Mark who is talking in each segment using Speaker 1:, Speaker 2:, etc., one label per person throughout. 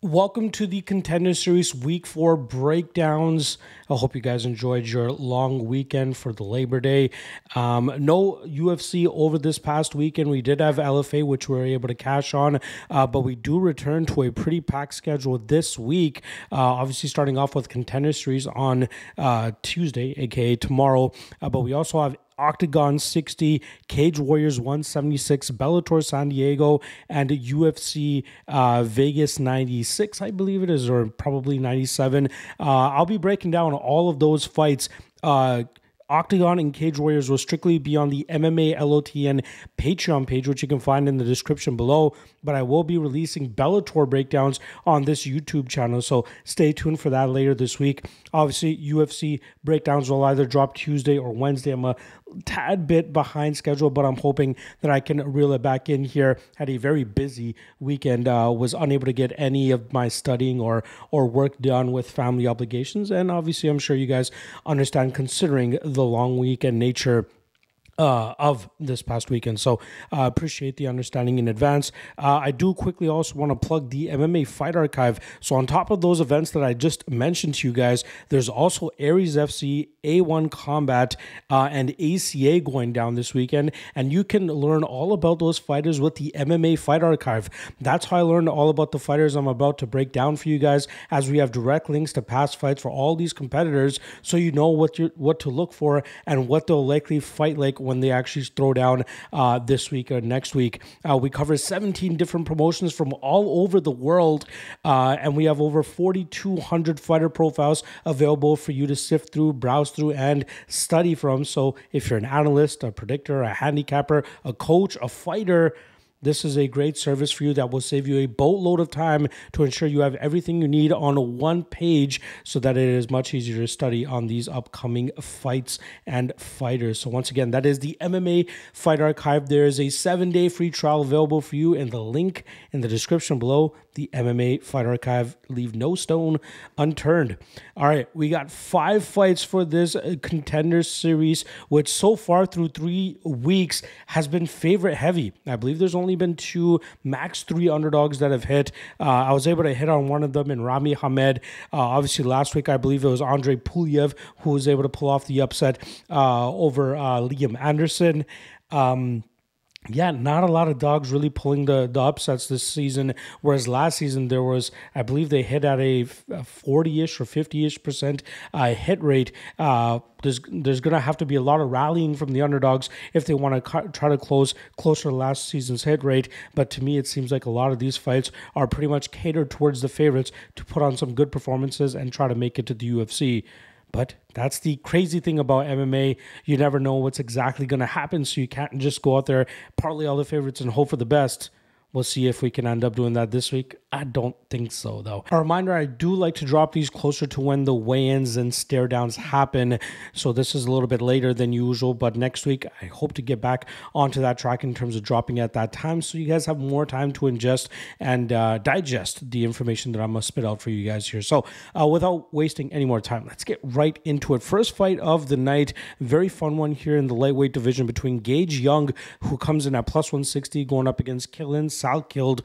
Speaker 1: Welcome to the Contender Series Week 4 breakdowns. I hope you guys enjoyed your long weekend for the Labor Day. No UFC over this past weekend. We did have LFA, which we were able to cash on, but we do return to a pretty packed schedule this week. Obviously, starting off with Contender Series on Tuesday, aka tomorrow, but we also have OKTAGON 60, Cage Warriors 176, Bellator San Diego, and UFC Vegas 96, I believe it is, or probably 97. I'll be breaking down all of those fights. OKTAGON and Cage Warriors will strictly be on the MMALOTN Patreon page, which you can find in the description below. But I will be releasing Bellator breakdowns on this YouTube channel, so stay tuned for that later this week. Obviously, UFC breakdowns will either drop Tuesday or Wednesday. I'm a tad bit behind schedule, but I'm hoping that I can reel it back in here. Had a very busy weekend, was unable to get any of my studying or work done with family obligations. And obviously, I'm sure you guys understand considering the long weekend nature of this past weekend. So appreciate the understanding in advance. I do quickly also want to plug the MMA Fight Archive. So on top of those events that I just mentioned to you guys, there's also Aries FC, A1 Combat, and ACA going down this weekend. And you can learn all about those fighters with the MMA Fight Archive. That's how I learned all about the fighters I'm about to break down for you guys, as we have direct links to past fights for all these competitors, so you know what to look for and what they'll likely fight like when they actually throw down this week or next week. We cover 17 different promotions from all over the world, and we have over 4,200 fighter profiles available for you to sift through, browse through, and study from. So if you're an analyst, a predictor, a handicapper, a coach, a fighter, this is a great service for you that will save you a boatload of time to ensure you have everything you need on one page, so that it is much easier to study on these upcoming fights and fighters. So once again, that is the MMA Fight Archive. There is a 7-day free trial available for you in the link in the description below. The MMA Fight Archive, leave no stone unturned. All right, we got 5 fights for this Contender Series, which so far through 3 weeks has been favorite heavy. I believe there's only been 2, max 3 underdogs that have hit. I was able to hit on one of them in Rami Hamed. Obviously, last week, I believe it was Andre Pulyev who was able to pull off the upset over Liam Anderson. Yeah, not a lot of dogs really pulling the upsets this season, whereas last season there was, I believe they hit at a 40-ish or 50-ish% hit rate. There's going to have to be a lot of rallying from the underdogs if they want to try to close closer to last season's hit rate. But to me, it seems like a lot of these fights are pretty much catered towards the favorites to put on some good performances and try to make it to the UFC. But that's the crazy thing about MMA. You never know what's exactly going to happen, so you can't just go out there, parlay all the favorites, and hope for the best. We'll see if we can end up doing that this week. I don't think so, though. A reminder, I do like to drop these closer to when the weigh-ins and stare-downs happen. So this is a little bit later than usual, but next week, I hope to get back onto that track in terms of dropping at that time, so you guys have more time to ingest and digest the information that I'm going to spit out for you guys here. So without wasting any more time, let's get right into it. First fight of the night, very fun one here in the lightweight division between Gage Young, who comes in at plus 160, going up against Salkilld,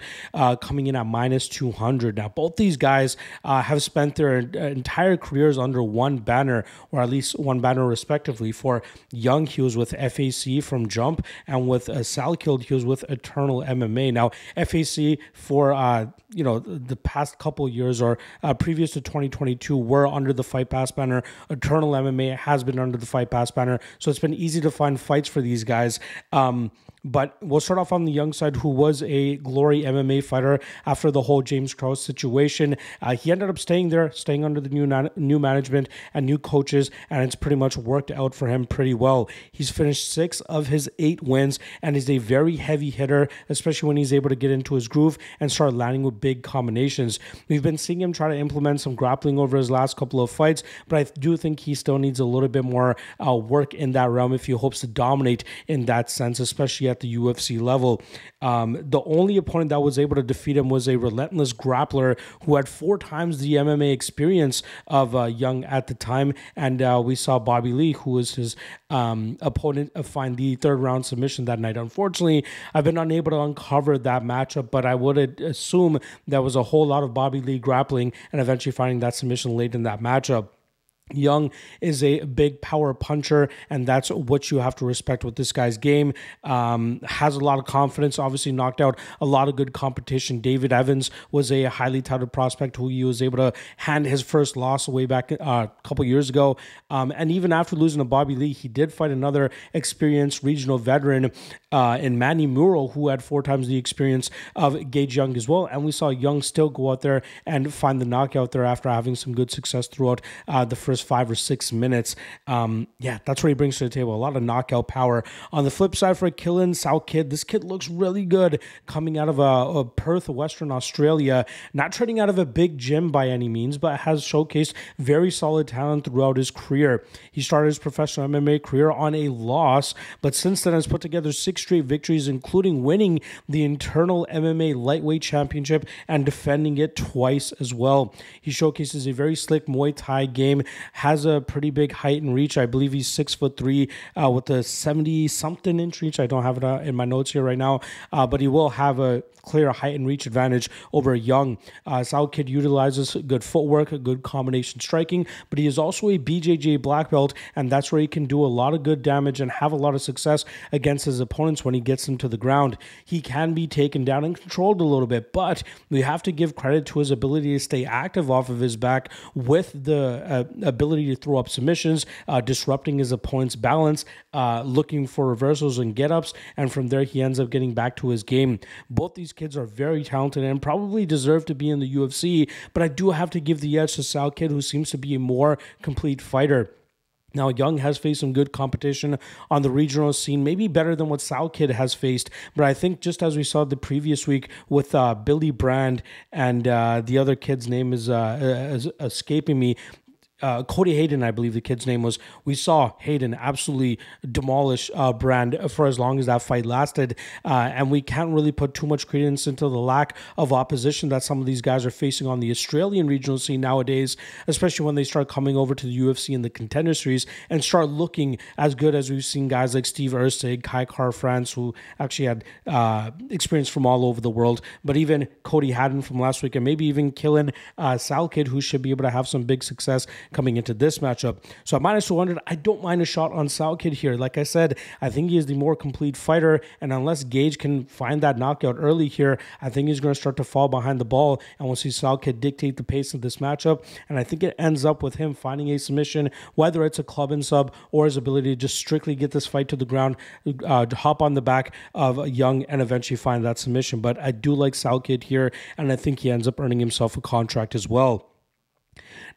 Speaker 1: coming in at minus 200. Now, both these guys have spent their entire careers under one banner, or at least one banner respectively. For Young, he was with FAC from Jump, and with Salkilld, he was with Eternal MMA. Now, FAC for the past couple years, or previous to 2022, were under the Fight Pass banner. Eternal MMA has been under the Fight Pass banner, so it's been easy to find fights for these guys. But we'll start off on the Young side, who was a Glory MMA fighter after the whole James Krause situation. He ended up staying under the new management and new coaches, and it's pretty much worked out for him pretty well. He's finished 6 of his 8 wins, and is a very heavy hitter, especially when he's able to get into his groove and start landing with big combinations. We've been seeing him try to implement some grappling over his last couple of fights, but I do think he still needs a little bit more work in that realm if he hopes to dominate in that sense, especially at the UFC level. The only opponent that was able to defeat him was a relentless grappler who had 4 times the MMA experience of Young at the time. And we saw Bobby Lee, who was his opponent, find the 3rd round submission that night. Unfortunately, I've been unable to uncover that matchup, but I would assume there was a whole lot of Bobby Lee grappling and eventually finding that submission late in that matchup. Young is a big power puncher, and that's what you have to respect with this guy's game. Has a lot of confidence, obviously knocked out a lot of good competition. David Evans was a highly touted prospect who he was able to hand his first loss way back a couple years ago. And even after losing to Bobby Lee, he did fight another experienced regional veteran in Manny Muro, who had 4 times the experience of Gage Young as well. And we saw Young still go out there and find the knockout there after having some good success throughout the first 5 or 6 minutes. That's what he brings to the table. A lot of knockout power. On the flip side for Killen, Salkilld, this kid looks really good coming out of Perth, Western Australia. Not training out of a big gym by any means, but has showcased very solid talent throughout his career. He started his professional MMA career on a loss, but since then has put together 6 straight victories, including winning the internal MMA lightweight championship and defending it twice as well. He showcases a very slick Muay Thai game, has a pretty big height and reach. I believe he's 6'3" with a 70-something inch reach. I don't have it in my notes here right now, but he will have a clear height and reach advantage over Young. Salkilld utilizes good footwork, a good combination striking, but he is also a BJJ black belt, and that's where he can do a lot of good damage and have a lot of success against his opponents when he gets them to the ground. He can be taken down and controlled a little bit, but we have to give credit to his ability to stay active off of his back with the ability to throw up submissions, disrupting his opponent's balance, looking for reversals and get-ups, and from there he ends up getting back to his game. Both these kids are very talented and probably deserve to be in the UFC, but I do have to give the edge to Salkilld, who seems to be a more complete fighter. Now, Young has faced some good competition on the regional scene, maybe better than what Salkilld has faced, but I think just as we saw the previous week with Billy Brand and the other kid's name is escaping me, Cody Hayden, I believe the kid's name was. We saw Hayden absolutely demolish Brand for as long as that fight lasted, and we can't really put too much credence into the lack of opposition that some of these guys are facing on the Australian regional scene nowadays, especially when they start coming over to the UFC and the Contender Series and start looking as good as we've seen guys like Steve Erstig, Kai Car-France, who actually had experience from all over the world, but even Cody Haddon from last week, and maybe even Killen Salkilld, who should be able to have some big success coming into this matchup. So at minus 200, I don't mind a shot on Salkilld here. Like I said, I think he is the more complete fighter, and unless Gage can find that knockout early here, I think he's going to start to fall behind the ball, and we'll see Salkilld dictate the pace of this matchup, and I think it ends up with him finding a submission, whether it's a club and sub or his ability to just strictly get this fight to the ground, hop on the back of Young, and eventually find that submission. But I do like Salkilld here, and I think he ends up earning himself a contract as well.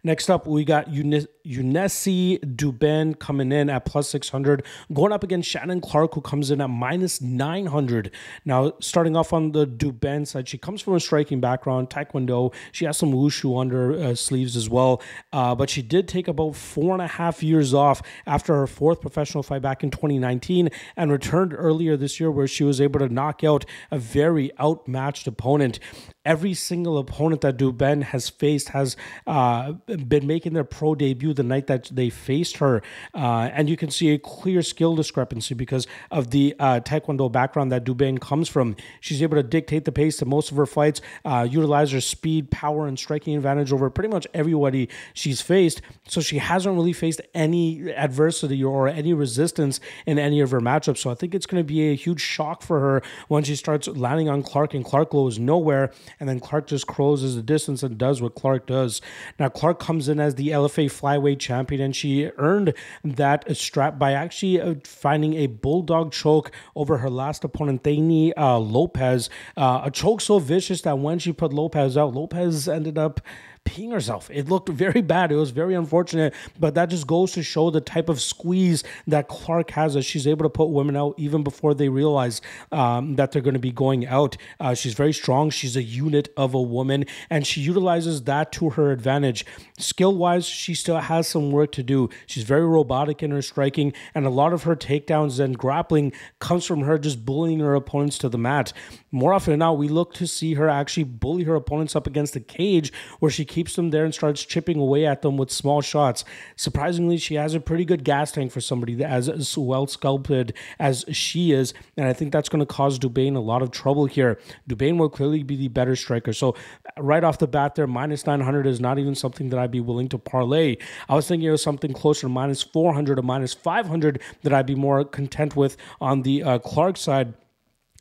Speaker 1: Next up, we got Yunessi Duben coming in at plus 600, going up against Shannon Clark, who comes in at minus 900. Now, starting off on the Duben side, she comes from a striking background, Taekwondo. She has some wushu under her sleeves as well, but she did take about 4.5 years off after her 4th professional fight back in 2019 and returned earlier this year, where she was able to knock out a very outmatched opponent. Every single opponent that Duben has faced has been making their pro debut the night that they faced her. And you can see a clear skill discrepancy because of the Taekwondo background that Duben comes from. She's able to dictate the pace to most of her fights, utilize her speed, power, and striking advantage over pretty much everybody she's faced. So she hasn't really faced any adversity or any resistance in any of her matchups. So I think it's going to be a huge shock for her when she starts landing on Clark, and Clark goes nowhere. And then Clark just closes the distance and does what Clark does. Now, Clark comes in as the LFA flyweight champion, and she earned that strap by actually finding a bulldog choke over her last opponent, Thani Lopez. A choke so vicious that when she put Lopez out, Lopez ended up peeing herself. It looked very bad. It was very unfortunate, but that just goes to show the type of squeeze that Clark has, that she's able to put women out even before they realize that they're going to be going out. She's very strong. She's a unit of a woman, and she utilizes that to her advantage. Skill-wise, she still has some work to do. She's very robotic in her striking, and a lot of her takedowns and grappling comes from her just bullying her opponents to the mat. More often than not, we look to see her actually bully her opponents up against the cage, where she keeps them there and starts chipping away at them with small shots. Surprisingly, she has a pretty good gas tank for somebody that as well sculpted as she is, and I think that's going to cause Duben a lot of trouble here. Duben will clearly be the better striker. So right off the bat there, minus 900 is not even something that I'd be willing to parlay. I was thinking it was something closer to minus 400 or minus 500 that I'd be more content with on the Clark side.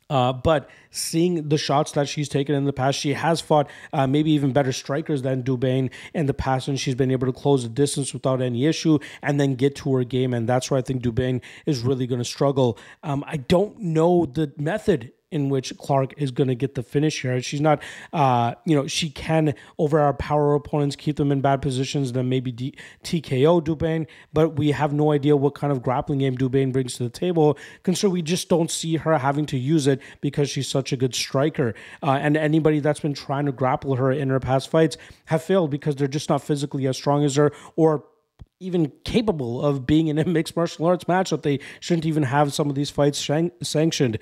Speaker 1: But seeing the shots that she's taken in the past, she has fought maybe even better strikers than Duben in the past, and she's been able to close the distance without any issue and then get to her game. And that's where I think Duben is really going to struggle. I don't know the method in which Clark is going to get the finish here. She's not, she can overpower her opponents, keep them in bad positions, then maybe TKO Duben, but we have no idea what kind of grappling game Duben brings to the table, considering we just don't see her having to use it because she's such a good striker. And anybody that's been trying to grapple her in her past fights have failed because they're just not physically as strong as her, or even capable of being in a mixed martial arts matchup. They shouldn't even have some of these fights sanctioned.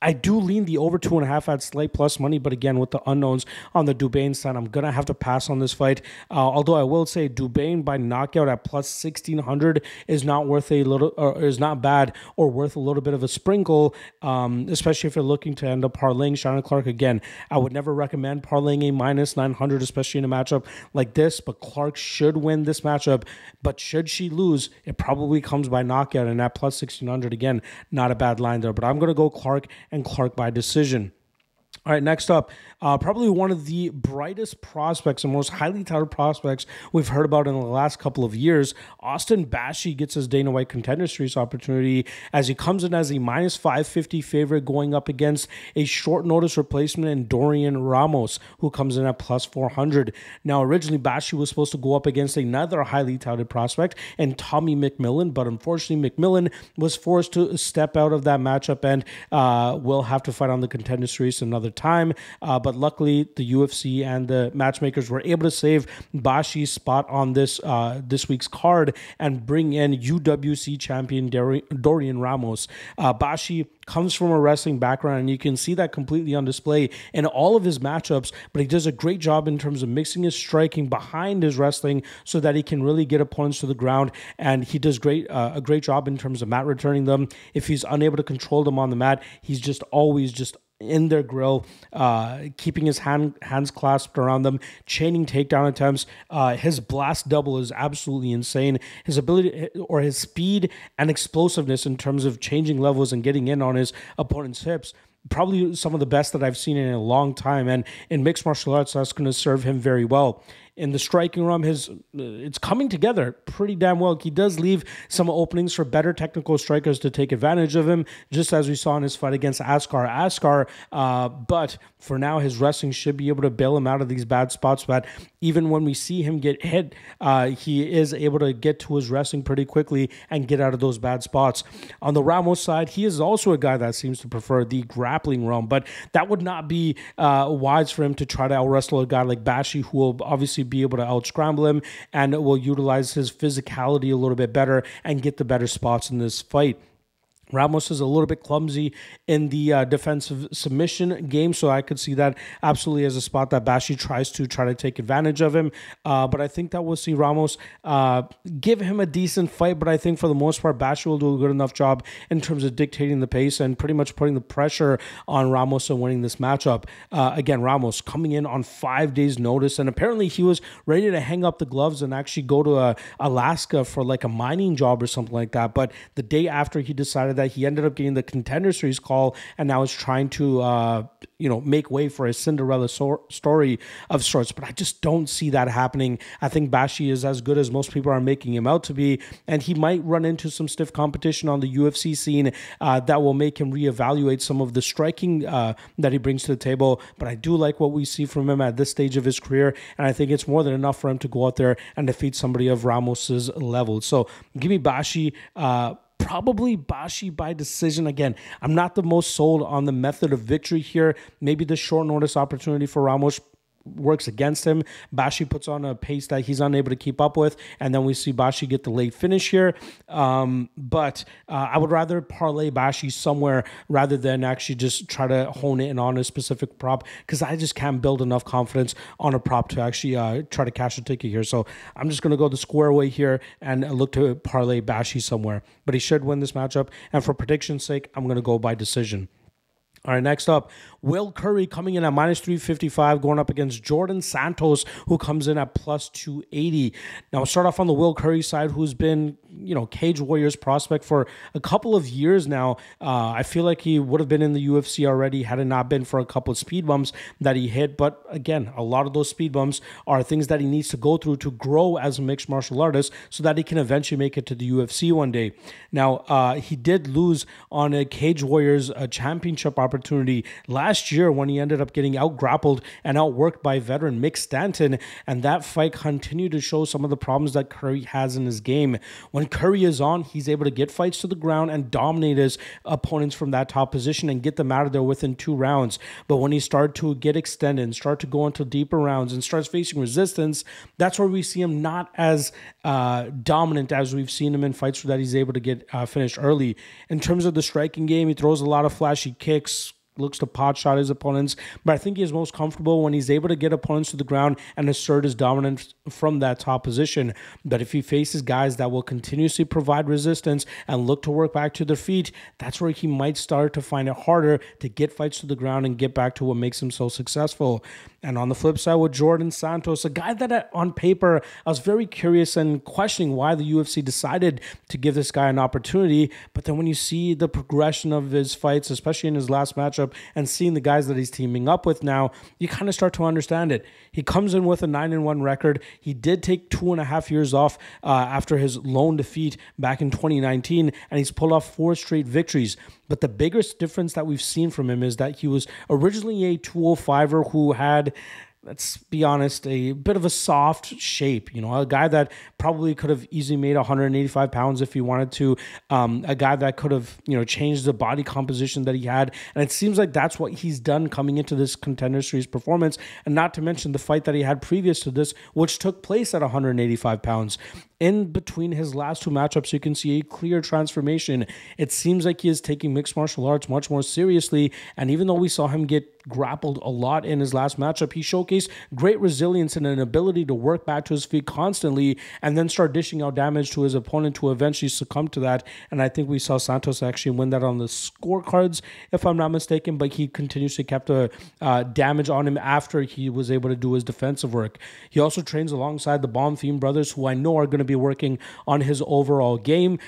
Speaker 1: I do lean the over 2.5 at slight plus money, but again, with the unknowns on the Duben side, I'm going to have to pass on this fight. Although I will say Duben by knockout at plus 1,600 is not worth is not bad or worth a little bit of a sprinkle, especially if you're looking to end up parlaying Shannon Clark. Again, I would never recommend parlaying a minus 900, especially in a matchup like this, but Clark should win this matchup. But should she lose, it probably comes by knockout, and at plus 1,600, again, not a bad line there. But I'm going to go Clark and Clark by decision. All right, next up, probably one of the brightest prospects and most highly touted prospects we've heard about in the last couple of years. Austin Bashi gets his Dana White Contender Series opportunity as he comes in as a minus 550 favorite going up against a short notice replacement in Dorian Ramos, who comes in at plus 400. Now, originally, Bashi was supposed to go up against another highly touted prospect and Tommy McMillan, but unfortunately, McMillan was forced to step out of that matchup and will have to fight on the Contender Series another time, but luckily the UFC and the matchmakers were able to save Bashi's spot on this week's card and bring in UWC champion Dorian Ramos. Bashi comes from a wrestling background, and you can see that completely on display in all of his matchups, but he does a great job in terms of mixing his striking behind his wrestling so that he can really get opponents to the ground, and he does a great job in terms of mat returning them. If he's unable to control them on the mat, he's just always in their grill, keeping his hands clasped around them, chaining takedown attempts. His blast double is absolutely insane. His ability or his speed and explosiveness in terms of changing levels and getting in on his opponent's hips, probably some of the best that I've seen in a long time. And in mixed martial arts, that's going to serve him very well. In the striking realm, it's coming together pretty damn well. He does leave some openings for better technical strikers to take advantage of him, just as we saw in his fight against Askar. But for now, his wrestling should be able to bail him out of these bad spots. But even when we see him get hit, he is able to get to his wrestling pretty quickly and get out of those bad spots. On the Ramos side, he is also a guy that seems to prefer the grappling realm, but that would not be wise for him to try to out-wrestle a guy like Bashi, who will obviously be able to out-scramble him and will utilize his physicality a little bit better and get the better spots in this fight. Ramos is a little bit clumsy in the defensive submission game, so I could see that absolutely as a spot that Bashi tries to take advantage of him. But I think that we'll see Ramos give him a decent fight, but I think for the most part, Bashi will do a good enough job in terms of dictating the pace and pretty much putting the pressure on Ramos and winning this matchup. Again, Ramos coming in on 5 days' notice, and apparently he was ready to hang up the gloves and actually go to Alaska for like a mining job or something like that. But the day after he decided that he ended up getting the Contender Series call and now is trying to, make way for a Cinderella story of sorts. But I just don't see that happening. I think Bashi is as good as most people are making him out to be, and he might run into some stiff competition on the UFC scene that will make him reevaluate some of the striking that he brings to the table. But I do like what we see from him at this stage of his career, and I think it's more than enough for him to go out there and defeat somebody of Ramos's level. So give me Bashi. Probably Bashi by decision. Again, I'm not the most sold on the method of victory here. Maybe the short notice opportunity for Ramos works against him. Bashi puts on a pace that he's unable to keep up with, and then we see Bashi get the late finish here. But I would rather parlay Bashi somewhere rather than actually just try to hone in on a specific prop, because I just can't build enough confidence on a prop to actually try to cash a ticket here. So I'm just going to go the square way here and look to parlay Bashi somewhere. But he should win this matchup, and for prediction's sake, I'm going to go by decision. All right, next up, Will Currie coming in at minus 355, going up against Jordan Santos, who comes in at plus 280. Now, we'll start off on the Will Currie side, who's been, Cage Warriors prospect for a couple of years now. I feel like he would have been in the UFC already had it not been for a couple of speed bumps that he hit. But again, a lot of those speed bumps are things that he needs to go through to grow as a mixed martial artist so that he can eventually make it to the UFC one day. Now, he did lose on a Cage Warriors championship opportunity last year when he ended up getting out-grappled and outworked by veteran Mick Stanton, and that fight continued to show some of the problems that Currie has in his game. When Currie is on, he's able to get fights to the ground and dominate his opponents from that top position and get them out of there within 2 rounds. But when he started to get extended and start to go into deeper rounds and starts facing resistance, that's where we see him not as dominant as we've seen him in fights that he's able to get finished early. In terms of the striking game, he throws a lot of flashy kicks, looks to pot shot his opponents, but I think he is most comfortable when he's able to get opponents to the ground and assert his dominance from that top position. But if he faces guys that will continuously provide resistance and look to work back to their feet, that's where he might start to find it harder to get fights to the ground and get back to what makes him so successful. And on the flip side with Jordan Santos, a guy that on paper, I was very curious and questioning why the UFC decided to give this guy an opportunity. But then when you see the progression of his fights, especially in his last matchup, and seeing the guys that he's teaming up with now, you kind of start to understand it. He comes in with a 9-1 record. He did take 2.5 years off after his lone defeat back in 2019, and he's pulled off 4 straight victories. But the biggest difference that we've seen from him is that he was originally a 205er who had, let's be honest, a bit of a soft shape, a guy that probably could have easily made 185 pounds if he wanted to, a guy that could have, changed the body composition that he had. And it seems like that's what he's done coming into this Contender Series performance, and not to mention the fight that he had previous to this, which took place at 185 pounds. In between his last 2 matchups, you can see a clear transformation. It seems like he is taking mixed martial arts much more seriously, and even though we saw him get grappled a lot in his last matchup, he showcased great resilience and an ability to work back to his feet constantly and then start dishing out damage to his opponent to eventually succumb to that. And I think we saw Santos actually win that on the scorecards, if I'm not mistaken, but he continuously kept a damage on him after he was able to do his defensive work. He also trains alongside the Bomb Theme brothers, who I know are going to be working on his overall game.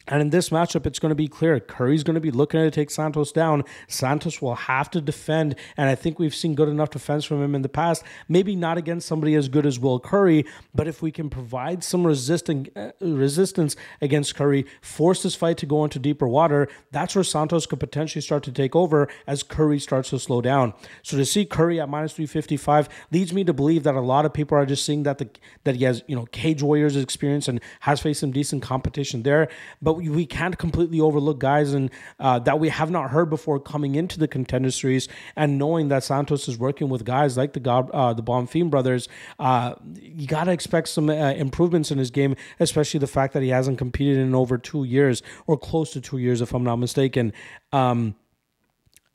Speaker 1: And in this matchup, it's going to be clear. Curry's going to be looking to take Santos down. Santos will have to defend, and I think we've seen good enough defense from him in the past. Maybe not against somebody as good as Will Currie, but if we can provide some resistance against Currie, force this fight to go into deeper water, that's where Santos could potentially start to take over as Currie starts to slow down. So to see Currie at minus 355 leads me to believe that a lot of people are just seeing that he has Cage Warriors experience and has faced some decent competition there, but we can't completely overlook guys and that we have not heard before coming into the Contender Series, and knowing that Santos is working with guys like the Bomb Theme brothers, you got to expect some improvements in his game, especially the fact that he hasn't competed in over 2 years, or close to 2 years, if I'm not mistaken.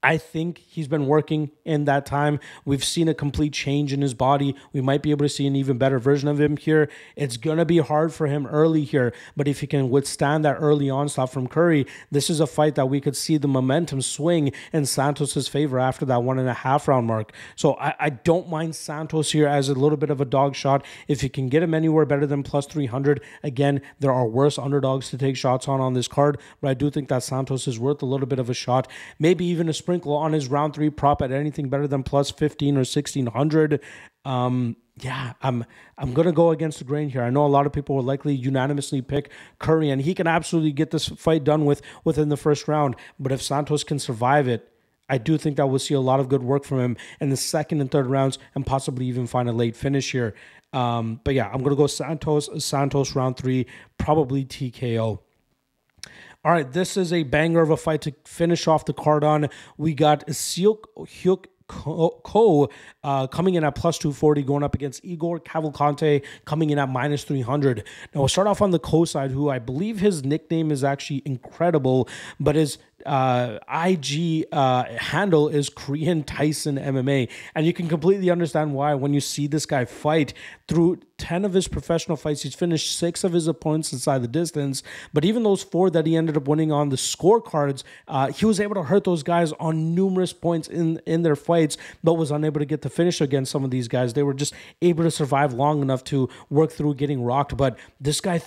Speaker 1: I think he's been working in that time. We've seen a complete change in his body. We might be able to see an even better version of him here. It's going to be hard for him early here, but if he can withstand that early onslaught from Currie, this is a fight that we could see the momentum swing in Santos's favor after that 1.5 round mark. So I don't mind Santos here as a little bit of a dog shot. If you can get him anywhere better than plus 300, again, there are worse underdogs to take shots on this card, but I do think that Santos is worth a little bit of a shot. Maybe even a sprinkle on his round 3 prop at anything better than plus 15 or 1600. Yeah, I'm gonna go against the grain here. I know a lot of people will likely unanimously pick Currie, and he can absolutely get this fight done within the first round. But if Santos can survive it, I do think that we'll see a lot of good work from him in the second and third rounds, and possibly even find a late finish here. But yeah, I'm gonna go Santos round 3, probably TKO. All right, this is a banger of a fight to finish off the card on. We got Salkilld coming in at plus 240, going up against Igor Cavalcanti, coming in at minus 300. Now, we'll start off on the Ko side, who I believe his nickname is actually incredible, but his IG handle is Korean Tyson MMA, and you can completely understand why when you see this guy fight. Through 10 of his professional fights, he's finished 6 of his opponents inside the distance, but even those 4 that he ended up winning on the scorecards, he was able to hurt those guys on numerous points in their fights, but was unable to get the finish against some of these guys. They were just able to survive long enough to work through getting rocked, but this guy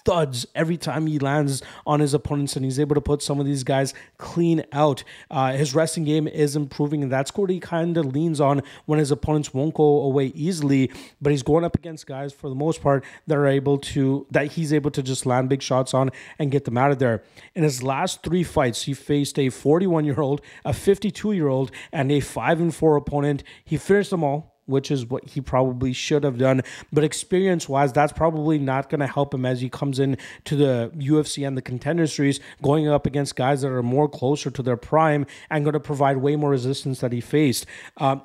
Speaker 1: thuds every time he lands on his opponents, and he's able to put some of these guys clean out. His wrestling game is improving, and that's what he kind of leans on when his opponents won't go away easily, but he's going up against guys for the most part that he's able to just land big shots on and get them out of there. In his last 3 fights, he faced a 41-year-old, a 52-year-old, and a 5-4 opponent. He finished them all, which is what he probably should have done. But experience-wise, that's probably not going to help him as he comes in to the UFC and the Contender Series, going up against guys that are more closer to their prime and going to provide way more resistance that he faced.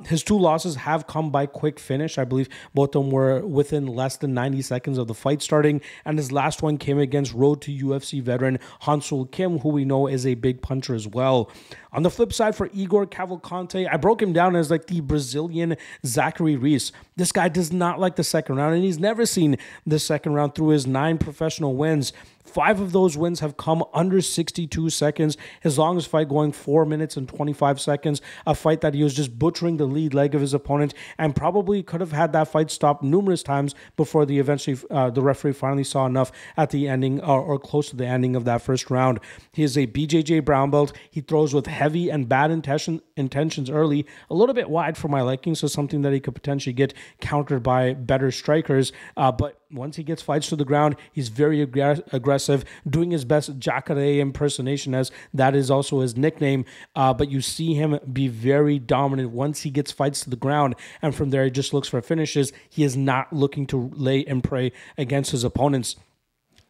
Speaker 1: His 2 losses have come by quick finish. I believe both of them were within less than 90 seconds of the fight starting, and his last one came against road to UFC veteran Hansul Kim, who we know is a big puncher as well. On the flip side, for Igor Cavalcanti, I broke him down as like the Brazilian Zachary Reese. This guy does not like the second round, and he's never seen the second round through his 9 professional wins. 5 of those wins have come under 62 seconds. His longest fight going 4 minutes and 25 seconds. A fight that he was just butchering the lead leg of his opponent, and probably could have had that fight stopped numerous times before the referee finally saw enough at the ending or close to the ending of that first round. He is a BJJ brown belt. He throws with heavy and bad intentions early, a little bit wide for my liking, so something that he could potentially get countered by better strikers. But once he gets fights to the ground, he's very aggressive, doing his best Jacare impersonation, as that is also his nickname. But you see him be very dominant once he gets fights to the ground, and from there he just looks for finishes. He is not looking to lay and pray against his opponents.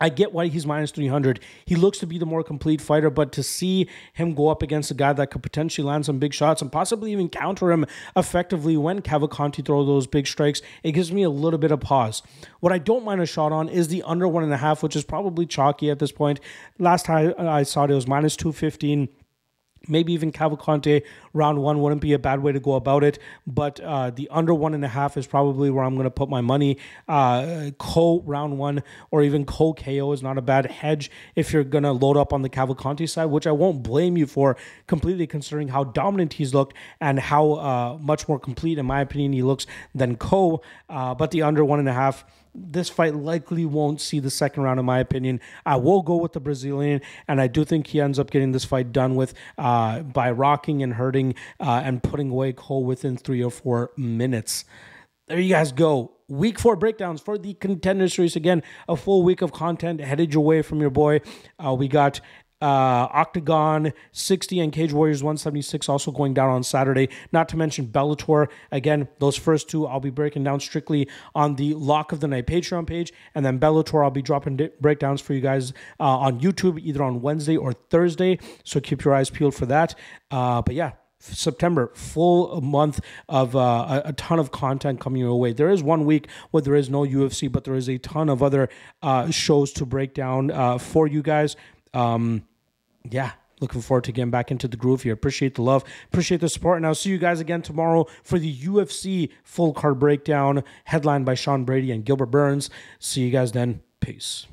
Speaker 1: I get why he's minus 300. He looks to be the more complete fighter, but to see him go up against a guy that could potentially land some big shots and possibly even counter him effectively when Cavalcanti throws those big strikes, it gives me a little bit of pause. What I don't mind a shot on is the under 1.5, which is probably chalky at this point. Last time I saw it was minus 215. Maybe even Cavalcanti round 1 wouldn't be a bad way to go about it, but the under 1.5 is probably where I'm going to put my money. Ko round 1 or even Ko KO is not a bad hedge if you're going to load up on the Cavalcanti side, which I won't blame you for, completely considering how dominant he's looked and how much more complete, in my opinion, he looks than Ko. But the under 1.5, this fight likely won't see the second round, in my opinion. I will go with the Brazilian, and I do think he ends up getting this fight done with by rocking and hurting and putting away Ko within 3 or 4 minutes. There you guys go. Week 4 breakdowns for the Contender Series. Again, a full week of content headed your way from your boy. We got OKTAGON 60 and Cage Warriors 176 also going down on Saturday, not to mention Bellator. Again, those first 2 I'll be breaking down strictly on the Lock of the Night Patreon page, and then Bellator I'll be dropping breakdowns for you guys on YouTube either on Wednesday or Thursday, so keep your eyes peeled for that. But yeah, September, full month of a ton of content coming your way. There is 1 week where there is no UFC, but there is a ton of other shows to break down for you guys. Yeah, Looking forward to getting back into the groove here. Appreciate the love. Appreciate the support. And I'll see you guys again tomorrow for the UFC full card breakdown, headlined by Sean Brady and Gilbert Burns. See you guys then. Peace.